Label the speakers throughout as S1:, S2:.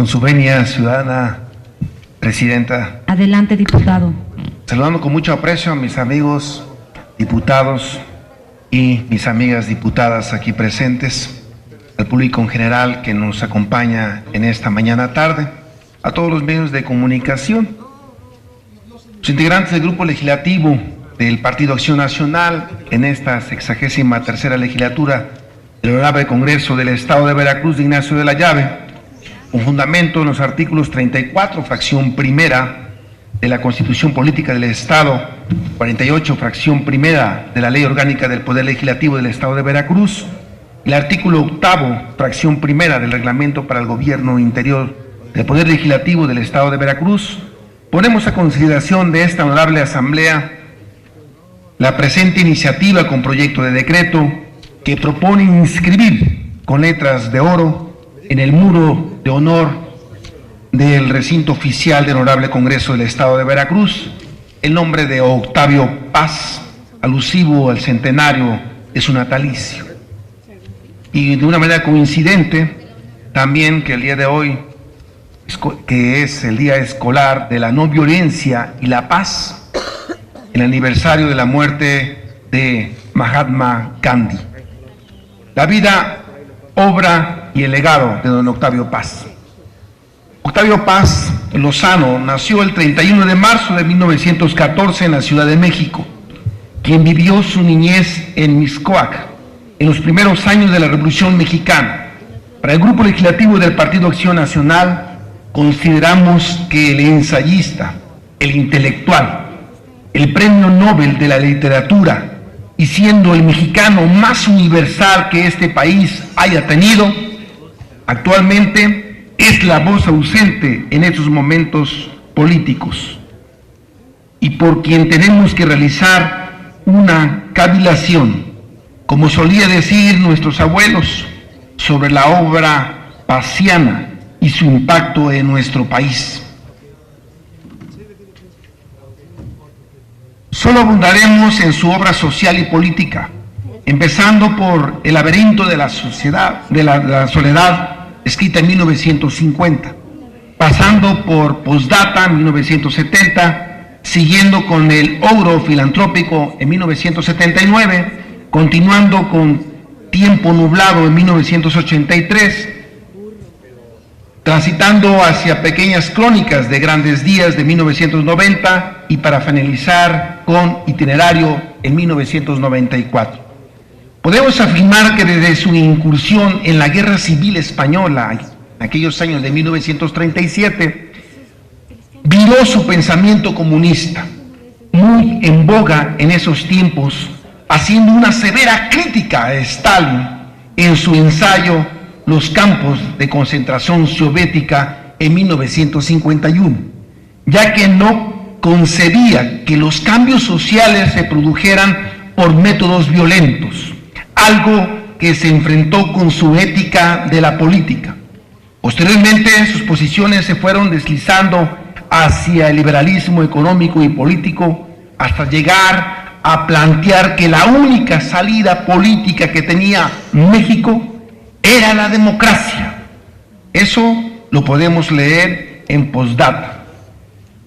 S1: Con su venia, ciudadana presidenta.
S2: Adelante, diputado.
S1: Saludando con mucho aprecio a mis amigos diputados y mis amigas diputadas aquí presentes, al público en general que nos acompaña en esta mañana tarde, a todos los medios de comunicación, los integrantes del Grupo Legislativo del Partido Acción Nacional en esta 63ª legislatura del Honorable Congreso del Estado de Veracruz de Ignacio de la Llave, con fundamento en los artículos 34, fracción primera de la Constitución Política del Estado, 48, fracción primera de la Ley Orgánica del Poder Legislativo del Estado de Veracruz, el artículo octavo, fracción primera del Reglamento para el Gobierno Interior del Poder Legislativo del Estado de Veracruz, ponemos a consideración de esta honorable Asamblea la presente iniciativa con proyecto de decreto que propone inscribir con letras de oro en el muro de honor del recinto oficial del Honorable Congreso del Estado de Veracruz el nombre de Octavio Paz, alusivo al centenario de su natalicio. Y de una manera coincidente, también que el día de hoy, que es el Día Escolar de la No Violencia y la Paz, el aniversario de la muerte de Mahatma Gandhi. La vida, obra y el legado de don Octavio Paz. Octavio Paz Lozano nació el 31 de marzo de 1914 en la Ciudad de México, quien vivió su niñez en Mixcoac, en los primeros años de la Revolución Mexicana. Para el Grupo Legislativo del Partido Acción Nacional, consideramos que el ensayista, el intelectual, el Premio Nobel de la Literatura, y siendo el mexicano más universal que este país haya tenido, actualmente es la voz ausente en estos momentos políticos y por quien tenemos que realizar una cavilación, como solía decir nuestros abuelos, sobre la obra paziana y su impacto en nuestro país. Solo abundaremos en su obra social y política, empezando por El laberinto de la sociedad, de la soledad, escrita en 1950, pasando por Postdata en 1970, siguiendo con El ogro filantrópico en 1979, continuando con Tiempo nublado en 1983, transitando hacia Pequeñas crónicas de grandes días de 1990 y para finalizar con Itinerario en 1994. Podemos afirmar que desde su incursión en la Guerra Civil Española, en aquellos años de 1937, viró su pensamiento comunista, muy en boga en esos tiempos, haciendo una severa crítica a Stalin en su ensayo Los campos de concentración soviética en 1951, ya que no concebía que los cambios sociales se produjeran por métodos violentos, algo que se enfrentó con su ética de la política. Posteriormente, sus posiciones se fueron deslizando hacia el liberalismo económico y político hasta llegar a plantear que la única salida política que tenía México era la democracia. Eso lo podemos leer en Postdata.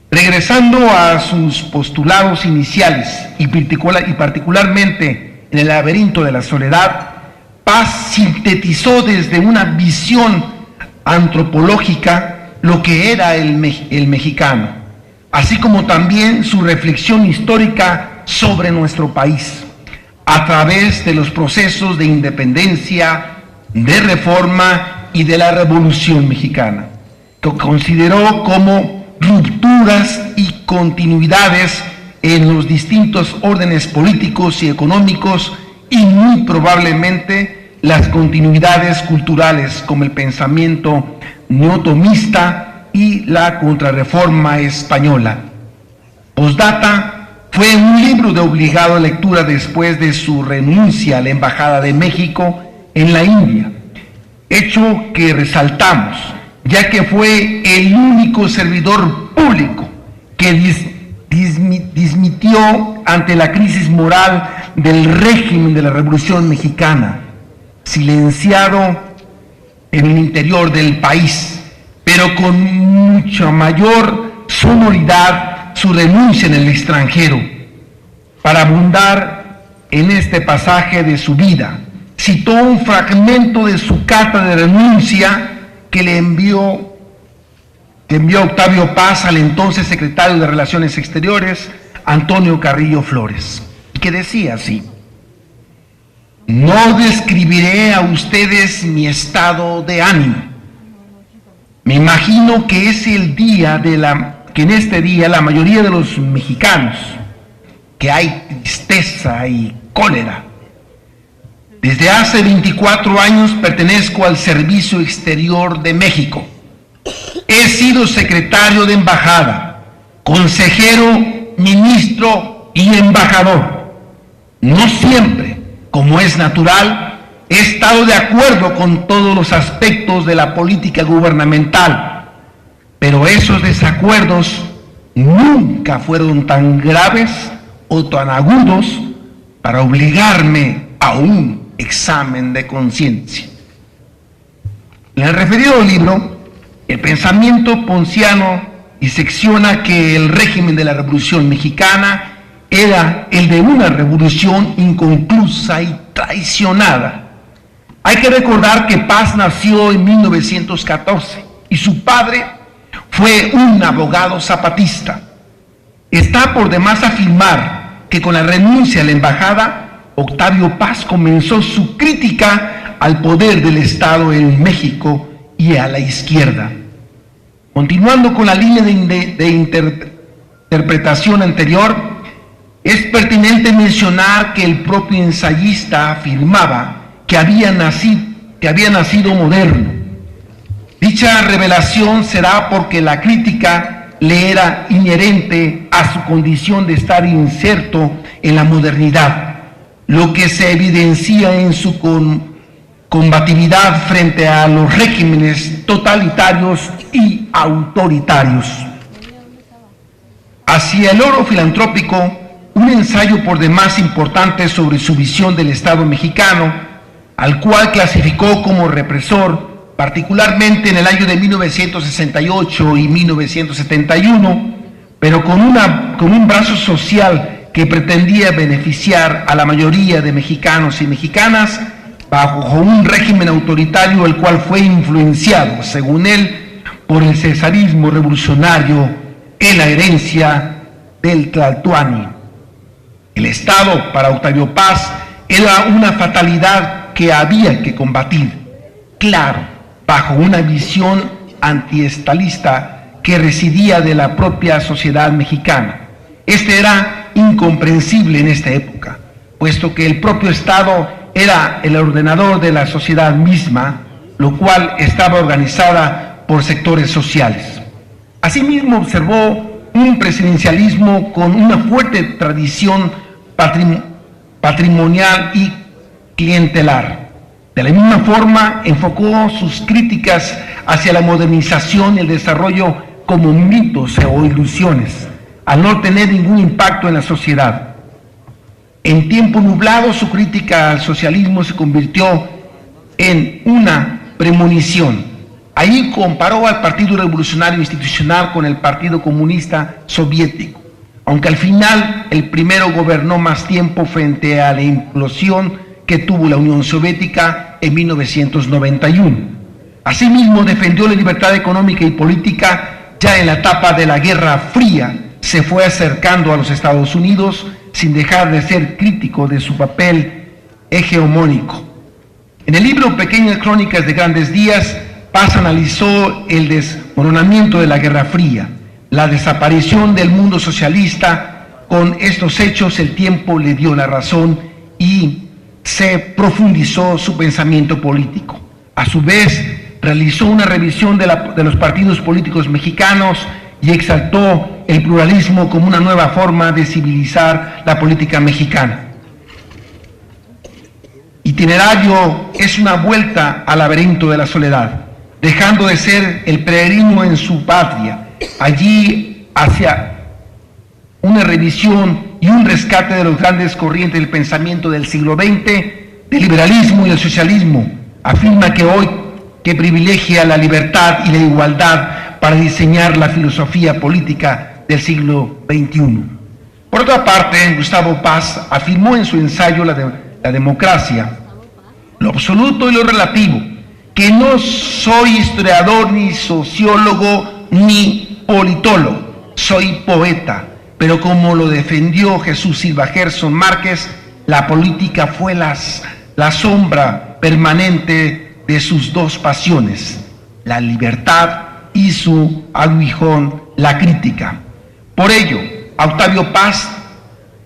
S1: Regresando a sus postulados iniciales y particularmente en El laberinto de la soledad, Paz sintetizó desde una visión antropológica lo que era el mexicano, así como también su reflexión histórica sobre nuestro país, a través de los procesos de independencia, de reforma y de la Revolución Mexicana, que consideró como rupturas y continuidades en los distintos órdenes políticos y económicos y muy probablemente las continuidades culturales como el pensamiento neotomista y la contrarreforma española. Postdata fue un libro de obligada lectura después de su renuncia a la Embajada de México en la India, hecho que resaltamos, ya que fue el único servidor público que dimitió ante la crisis moral del régimen de la Revolución Mexicana, silenciado en el interior del país, pero con mucha mayor sonoridad su renuncia en el extranjero. Para abundar en este pasaje de su vida, citó un fragmento de su carta de renuncia que le envió Octavio Paz al entonces secretario de Relaciones Exteriores, Antonio Carrillo Flores, que decía así: no describiré a ustedes mi estado de ánimo. Me imagino que es el día que en este día la mayoría de los mexicanos, que hay tristeza y cólera. Desde hace 24 años pertenezco al Servicio Exterior de México. He sido secretario de embajada, consejero, ministro y embajador. No siempre, como es natural, he estado de acuerdo con todos los aspectos de la política gubernamental, pero esos desacuerdos nunca fueron tan graves o tan agudos para obligarme a un examen de conciencia. En el referido libro, el pensamiento ponciano disecciona que el régimen de la Revolución Mexicana era el de una revolución inconclusa y traicionada. Hay que recordar que Paz nació en 1914 y su padre fue un abogado zapatista. Está por demás afirmar que con la renuncia a la embajada, Octavio Paz comenzó su crítica al poder del Estado en México y a la izquierda. Continuando con la línea de interpretación anterior, es pertinente mencionar que el propio ensayista afirmaba que había nacido moderno. Dicha revelación será porque la crítica le era inherente a su condición de estar inserto en la modernidad, lo que se evidencia en su combatividad frente a los regímenes totalitarios y autoritarios. Hacia el oro filantrópico, un ensayo por demás importante sobre su visión del Estado mexicano, al cual clasificó como represor, particularmente en el año de 1968 y 1971, pero con un brazo social que pretendía beneficiar a la mayoría de mexicanos y mexicanas bajo un régimen autoritario, el cual fue influenciado, según él, por el cesarismo revolucionario en la herencia del Tlatoani. El Estado, para Octavio Paz, era una fatalidad que había que combatir, claro, bajo una visión antiestalista que residía de la propia sociedad mexicana. Este era incomprensible en esta época, puesto que el propio Estado era el ordenador de la sociedad misma, lo cual estaba organizada por sectores sociales. Asimismo, observó un presidencialismo con una fuerte tradición patrimonial y clientelar. De la misma forma, enfocó sus críticas hacia la modernización y el desarrollo como mitos o ilusiones, al no tener ningún impacto en la sociedad. En tiempo nublado, su crítica al socialismo se convirtió en una premonición. Ahí comparó al Partido Revolucionario Institucional con el Partido Comunista Soviético, aunque al final el primero gobernó más tiempo frente a la implosión que tuvo la Unión Soviética en 1991. Asimismo, defendió la libertad económica y política ya en la etapa de la Guerra Fría. Se fue acercando a los Estados Unidos sin dejar de ser crítico de su papel hegemónico. En el libro Pequeñas Crónicas de Grandes Días, Paz analizó el desmoronamiento de la Guerra Fría, la desaparición del mundo socialista. Con estos hechos el tiempo le dio la razón y se profundizó su pensamiento político. A su vez, realizó una revisión de los partidos políticos mexicanos y exaltó el pluralismo como una nueva forma de civilizar la política mexicana. Itinerario es una vuelta al laberinto de la soledad, dejando de ser el peregrino en su patria, allí hacia una revisión y un rescate de los grandes corrientes del pensamiento del siglo XX, del liberalismo y el socialismo. Afirma que hoy que privilegia la libertad y la igualdad para diseñar la filosofía política del siglo XXI. Por otra parte, Gustavo Paz afirmó en su ensayo La democracia, lo absoluto y lo relativo, que no soy historiador, ni sociólogo, ni politólogo, soy poeta, pero como lo defendió Jesús Silva Gerson Márquez, la política fue la sombra permanente de sus dos pasiones, la libertad y su aguijón, la crítica. Por ello, a Octavio Paz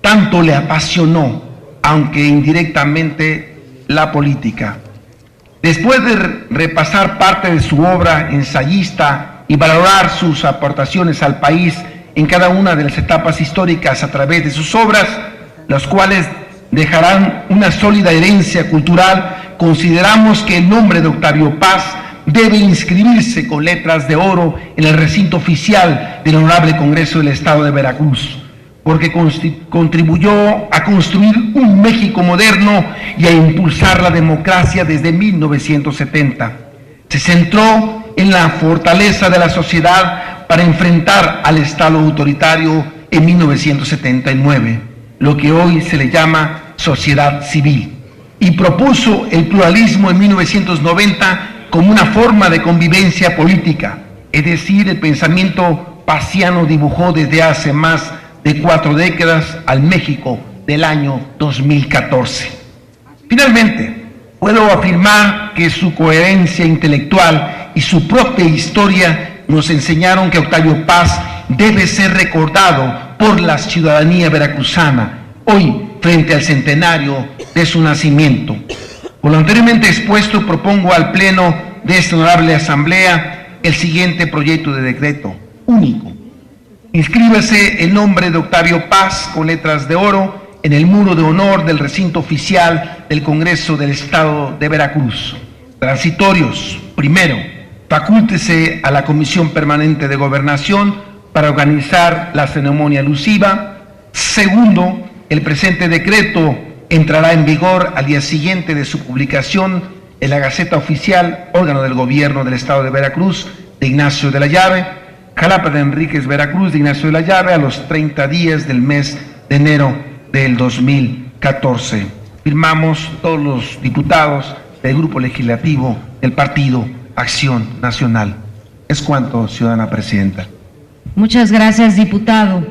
S1: tanto le apasionó, aunque indirectamente, la política. Después de repasar parte de su obra ensayista y valorar sus aportaciones al país en cada una de las etapas históricas a través de sus obras, las cuales dejarán una sólida herencia cultural, consideramos que el nombre de Octavio Paz debe inscribirse con letras de oro en el recinto oficial del Honorable Congreso del Estado de Veracruz, porque contribuyó a construir un México moderno y a impulsar la democracia desde 1970. Se centró en la fortaleza de la sociedad para enfrentar al Estado autoritario en 1979, lo que hoy se le llama sociedad civil, y propuso el pluralismo en 1990 como una forma de convivencia política, es decir, el pensamiento paziano dibujó desde hace más de 4 décadas al México del año 2014. Finalmente, puedo afirmar que su coherencia intelectual y su propia historia nos enseñaron que Octavio Paz debe ser recordado por la ciudadanía veracruzana, hoy frente al centenario de su nacimiento. Por lo anteriormente expuesto, propongo al Pleno de esta honorable Asamblea el siguiente proyecto de decreto único. Inscríbase el nombre de Octavio Paz con letras de oro en el muro de honor del recinto oficial del Congreso del Estado de Veracruz. Transitorios. Primero, facúltese a la Comisión Permanente de Gobernación para organizar la ceremonia alusiva. Segundo, el presente decreto entrará en vigor al día siguiente de su publicación en la Gaceta Oficial, órgano del Gobierno del Estado de Veracruz, de Ignacio de la Llave, Jalapa de Enríquez, Veracruz, de Ignacio de la Llave, a los 30 días del mes de enero del 2014. Firmamos todos los diputados del Grupo Legislativo del Partido Acción Nacional. Es cuanto, ciudadana presidenta.
S2: Muchas gracias, diputado.